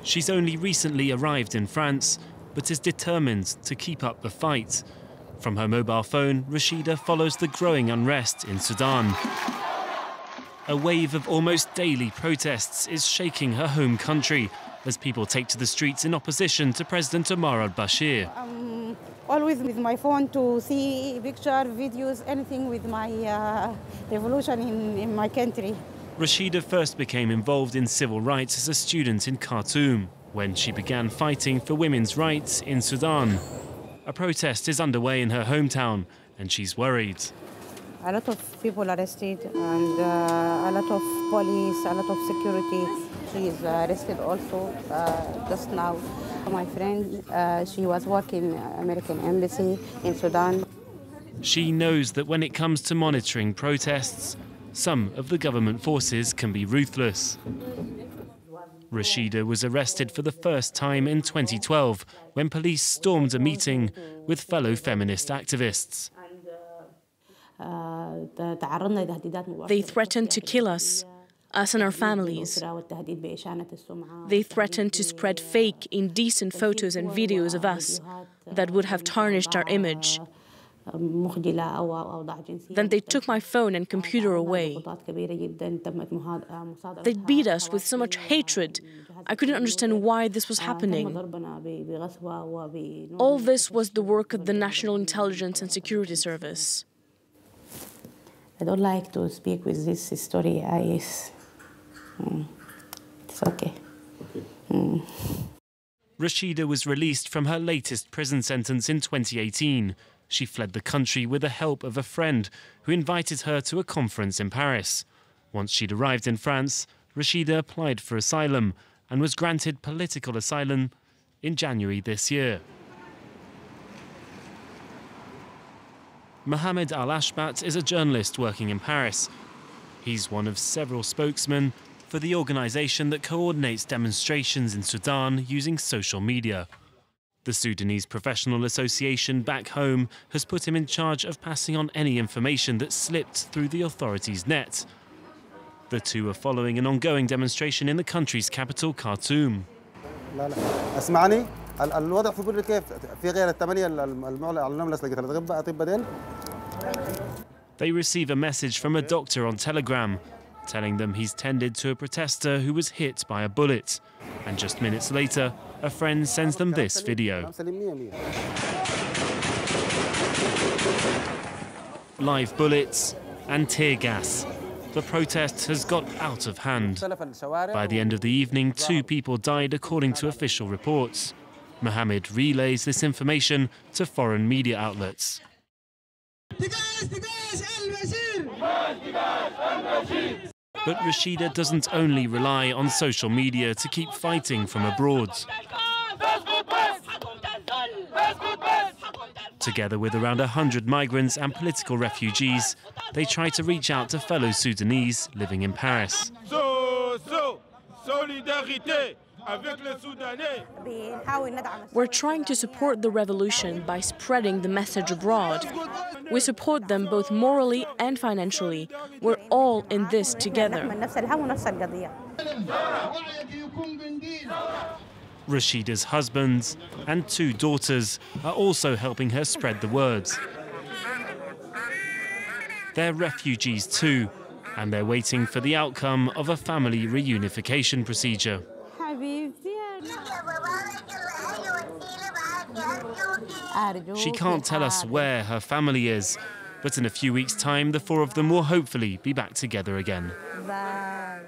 She's only recently arrived in France, but is determined to keep up the fight. From her mobile phone, Rashida follows the growing unrest in Sudan. A wave of almost daily protests is shaking her home country as people take to the streets in opposition to President Omar al-Bashir. I'm always with my phone to see pictures, videos, anything with my revolution in my country. Rashida first became involved in civil rights as a student in Khartoum, when she began fighting for women's rights in Sudan. A protest is underway in her hometown, and she's worried. A lot of people arrested, and a lot of police, a lot of security. She is arrested also just now. My friend, she was working American embassy in Sudan. She knows that when it comes to monitoring protests, some of the government forces can be ruthless. Rashida was arrested for the first time in 2012 when police stormed a meeting with fellow feminist activists. They threatened to kill us and our families. They threatened to spread fake, indecent photos and videos of us that would have tarnished our image. Then they took my phone and computer away. They beat us with so much hatred. I couldn't understand why this was happening. All this was the work of the National Intelligence and Security Service. I don't like to speak with this story. It's okay. Rashida was released from her latest prison sentence in 2018. She fled the country with the help of a friend who invited her to a conference in Paris. Once she'd arrived in France, Rashida applied for asylum and was granted political asylum in January this year. Mohamed Al-Ashbat is a journalist working in Paris. He's one of several spokesmen for the organisation that coordinates demonstrations in Sudan using social media. The Sudanese Professional Association back home has put him in charge of passing on any information that slipped through the authorities' net. The two are following an ongoing demonstration in the country's capital, Khartoum. They receive a message from a doctor on Telegram, telling them he's tended to a protester who was hit by a bullet. And just minutes later, a friend sends them this video. Live bullets and tear gas. The protest has got out of hand. By the end of the evening, 2 people died according to official reports. Mohammed relays this information to foreign media outlets. But Rashida doesn't only rely on social media to keep fighting from abroad. Together with around 100 migrants and political refugees, they try to reach out to fellow Sudanese living in Paris. We're trying to support the revolution by spreading the message abroad. We support them both morally and financially. We're all in this together. Rashida's husband and 2 daughters are also helping her spread the words. They're refugees too, and they're waiting for the outcome of a family reunification procedure. She can't tell us where her family is, but in a few weeks' time, the 4 of them will hopefully be back together again. Bye.